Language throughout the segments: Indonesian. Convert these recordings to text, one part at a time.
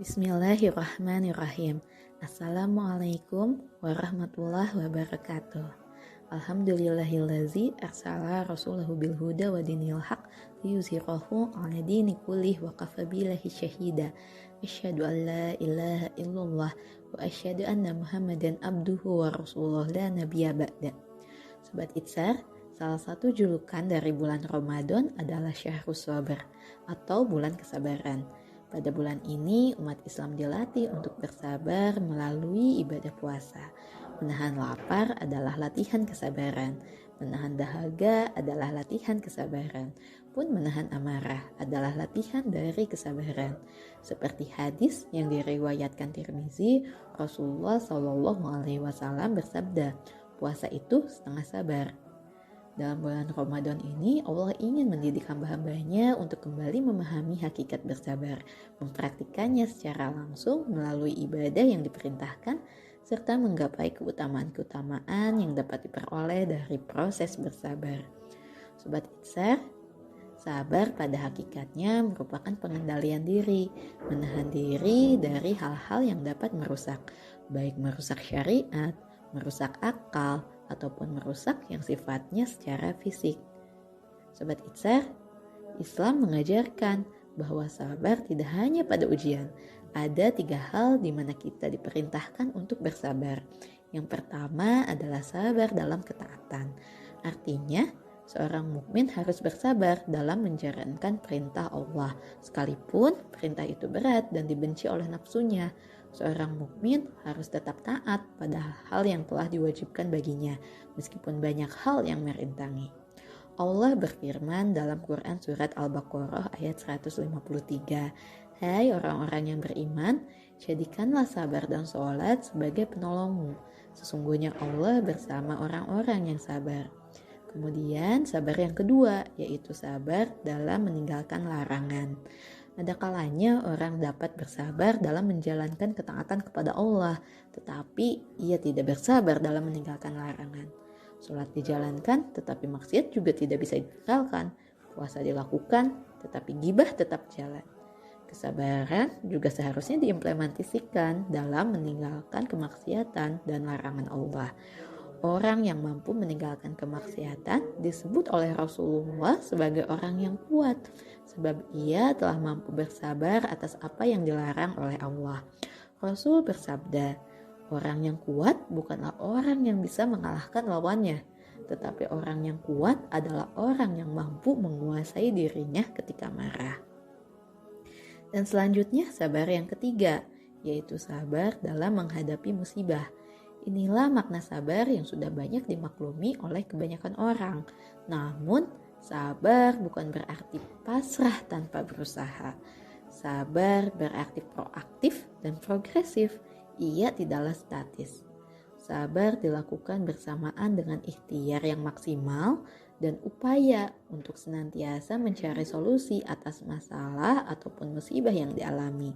Bismillahirrahmanirrahim. Assalamualaikum warahmatullahi wabarakatuh. Alhamdulillahillazi arsala rasulahu bil huda wa dinil haq liyuzhirahu 'ala dini kullih wa kafa billahi syahida. Asyhadu an la ilaha illallah wa asyhadu anna Muhammadan abduhu wa rasuluh la nabiyya ba'da. Sobat Itsar, salah satu julukan dari bulan Ramadan adalah Syahrus Sabar atau bulan kesabaran. Pada bulan ini, umat Islam dilatih untuk bersabar melalui ibadah puasa. Menahan lapar adalah latihan kesabaran. Menahan dahaga adalah latihan kesabaran. Pun menahan amarah adalah latihan dari kesabaran. Seperti hadis yang diriwayatkan Tirmizi, Rasulullah SAW bersabda, puasa itu setengah sabar. Dalam bulan Ramadan ini, Allah ingin mendidik hamba-hambanya untuk kembali memahami hakikat bersabar, mempraktikannya secara langsung melalui ibadah yang diperintahkan, serta menggapai keutamaan-keutamaan yang dapat diperoleh dari proses bersabar. Sobat Itsar, sabar pada hakikatnya merupakan pengendalian diri, menahan diri dari hal-hal yang dapat merusak, baik merusak syariat, merusak akal, ataupun merusak yang sifatnya secara fisik. Sobat Itsar, Islam mengajarkan bahwa sabar tidak hanya pada ujian. Ada 3 hal di mana kita diperintahkan untuk bersabar. Yang pertama adalah sabar dalam ketaatan. Artinya, seorang mukmin harus bersabar dalam menjalankan perintah Allah, sekalipun perintah itu berat dan dibenci oleh nafsunya. Seorang mukmin harus tetap taat pada hal yang telah diwajibkan baginya, meskipun banyak hal yang merintangi. Allah berfirman dalam Quran Surat Al-Baqarah ayat 153, "Hai orang-orang yang beriman, jadikanlah sabar dan sholat sebagai penolongmu. Sesungguhnya Allah bersama orang-orang yang sabar." Kemudian sabar yang kedua, yaitu sabar dalam meninggalkan larangan. Ada kalanya orang dapat bersabar dalam menjalankan ketaatan kepada Allah, tetapi ia tidak bersabar dalam meninggalkan larangan. Sholat dijalankan, tetapi maksiat juga tidak bisa ditinggalkan. Puasa dilakukan, tetapi gibah tetap jalan. Kesabaran juga seharusnya diimplementasikan dalam meninggalkan kemaksiatan dan larangan Allah. Orang yang mampu meninggalkan kemaksiatan disebut oleh Rasulullah sebagai orang yang kuat, sebab ia telah mampu bersabar atas apa yang dilarang oleh Allah. Rasul bersabda, orang yang kuat bukanlah orang yang bisa mengalahkan lawannya, tetapi orang yang kuat adalah orang yang mampu menguasai dirinya ketika marah. Dan selanjutnya sabar yang ketiga, yaitu sabar dalam menghadapi musibah. Inilah makna sabar yang sudah banyak dimaklumi oleh kebanyakan orang. Namun, sabar bukan berarti pasrah tanpa berusaha. Sabar berarti proaktif dan progresif. Ia tidaklah statis. Sabar dilakukan bersamaan dengan ikhtiar yang maksimal dan upaya untuk senantiasa mencari solusi atas masalah ataupun musibah yang dialami.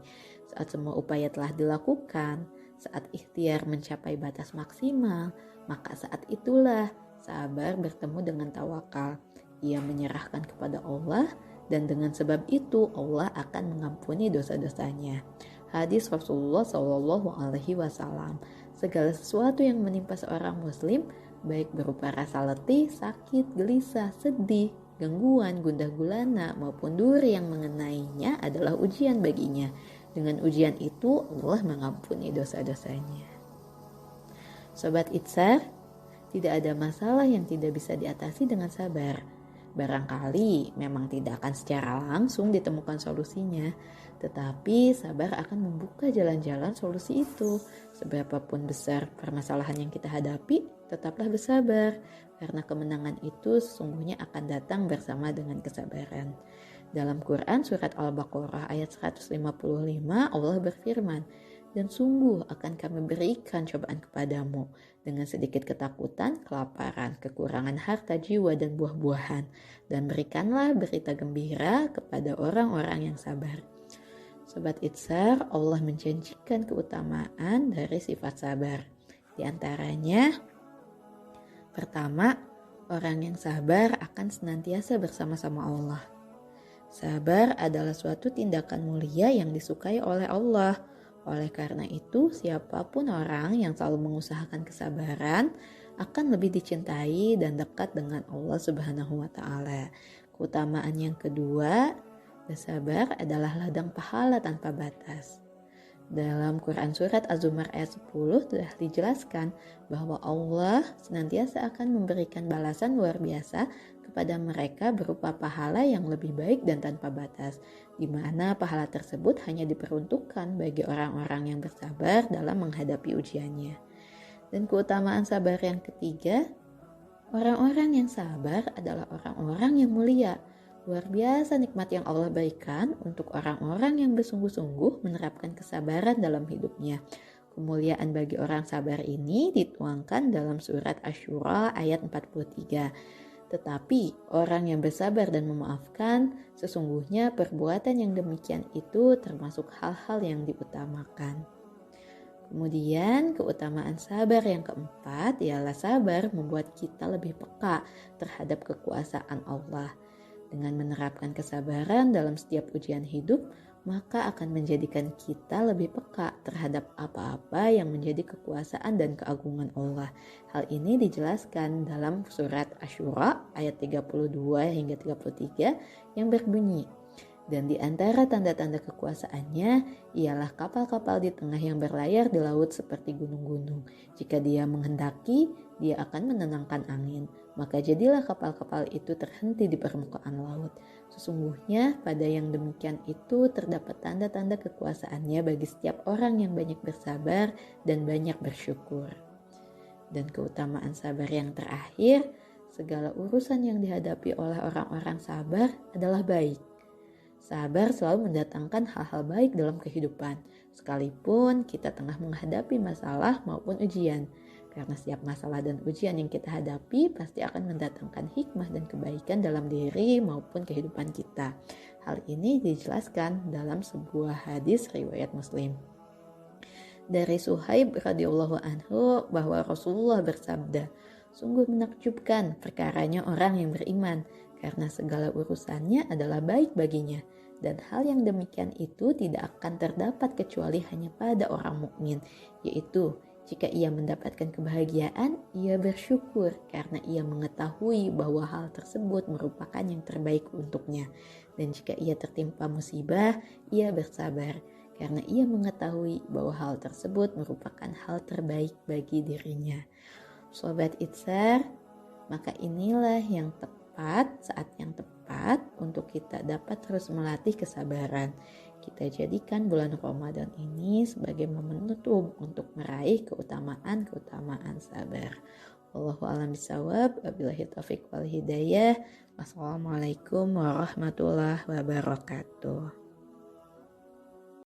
Saat semua upaya telah dilakukan, saat ikhtiar mencapai batas maksimal, maka saat itulah sabar bertemu dengan tawakal. Ia menyerahkan kepada Allah dan dengan sebab itu Allah akan mengampuni dosa-dosanya. Hadis Rasulullah SAW. Segala sesuatu yang menimpa seorang muslim, baik berupa rasa letih, sakit, gelisah, sedih, gangguan, gundah gulana maupun duri yang mengenainya adalah ujian baginya. Dengan ujian itu Allah mengampuni dosa-dosanya. Sobat Itsar, tidak ada masalah yang tidak bisa diatasi dengan sabar. Barangkali memang tidak akan secara langsung ditemukan solusinya, tetapi sabar akan membuka jalan-jalan solusi itu. Seberapapun besar permasalahan yang kita hadapi, tetaplah bersabar, karena kemenangan itu sesungguhnya akan datang bersama dengan kesabaran. Dalam Quran Surat Al-Baqarah ayat 155, Allah berfirman, "Dan sungguh akan kami berikan cobaan kepadamu dengan sedikit ketakutan, kelaparan, kekurangan harta jiwa dan buah-buahan. Dan berikanlah berita gembira kepada orang-orang yang sabar." Sobat Itsar, Allah menjanjikan keutamaan dari sifat sabar. Di antaranya, pertama, orang yang sabar akan senantiasa bersama-sama Allah. Sabar adalah suatu tindakan mulia yang disukai oleh Allah. Oleh karena itu, siapapun orang yang selalu mengusahakan kesabaran akan lebih dicintai dan dekat dengan Allah Subhanahu wa Ta'ala. Keutamaan yang kedua, bersabar adalah ladang pahala tanpa batas. Dalam Quran Surat Az-Zumar ayat 10 telah dijelaskan bahwa Allah senantiasa akan memberikan balasan luar biasa kepada mereka berupa pahala yang lebih baik dan tanpa batas, di mana pahala tersebut hanya diperuntukkan bagi orang-orang yang bersabar dalam menghadapi ujiannya. Dan keutamaan sabar yang ketiga, orang-orang yang sabar adalah orang-orang yang mulia. Luar biasa nikmat yang Allah berikan untuk orang-orang yang bersungguh-sungguh menerapkan kesabaran dalam hidupnya. Kemuliaan bagi orang sabar ini dituangkan dalam surat Asy-Syura ayat 43. Tetapi orang yang bersabar dan memaafkan, sesungguhnya perbuatan yang demikian itu termasuk hal-hal yang diutamakan. Kemudian keutamaan sabar yang keempat ialah sabar membuat kita lebih peka terhadap kekuasaan Allah. Dengan menerapkan kesabaran dalam setiap ujian hidup, maka akan menjadikan kita lebih peka terhadap apa-apa yang menjadi kekuasaan dan keagungan Allah. Hal ini dijelaskan dalam surat Asy-Syura ayat 32 hingga 33 yang berbunyi, dan di antara tanda-tanda kekuasaannya ialah kapal-kapal di tengah yang berlayar di laut seperti gunung-gunung. Jika dia menghendaki, dia akan menenangkan angin. Maka jadilah kapal-kapal itu terhenti di permukaan laut. Sesungguhnya pada yang demikian itu terdapat tanda-tanda kekuasaannya bagi setiap orang yang banyak bersabar dan banyak bersyukur. Dan keutamaan sabar yang terakhir, segala urusan yang dihadapi oleh orang-orang sabar adalah baik. Sabar selalu mendatangkan hal-hal baik dalam kehidupan, sekalipun kita tengah menghadapi masalah maupun ujian. Karena setiap masalah dan ujian yang kita hadapi pasti akan mendatangkan hikmah dan kebaikan dalam diri maupun kehidupan kita. Hal ini dijelaskan dalam sebuah hadis riwayat Muslim. Dari Suhaib radhiyallahu anhu bahwa Rasulullah bersabda, "Sungguh menakjubkan perkaranya orang yang beriman, karena segala urusannya adalah baik baginya. Dan hal yang demikian itu tidak akan terdapat kecuali hanya pada orang mukmin, yaitu jika ia mendapatkan kebahagiaan, ia bersyukur karena ia mengetahui bahwa hal tersebut merupakan yang terbaik untuknya. Dan jika ia tertimpa musibah, ia bersabar karena ia mengetahui bahwa hal tersebut merupakan hal terbaik bagi dirinya." Sobat Itsar, maka inilah yang tepat, saat yang tepat untuk kita dapat terus melatih kesabaran. Kita jadikan bulan Ramadan ini sebagai momentum untuk meraih keutamaan-keutamaan sabar. Wallahu a'lam bishawab. Wabillahi taufiq wal hidayah. Wassalamualaikum warahmatullahi wabarakatuh.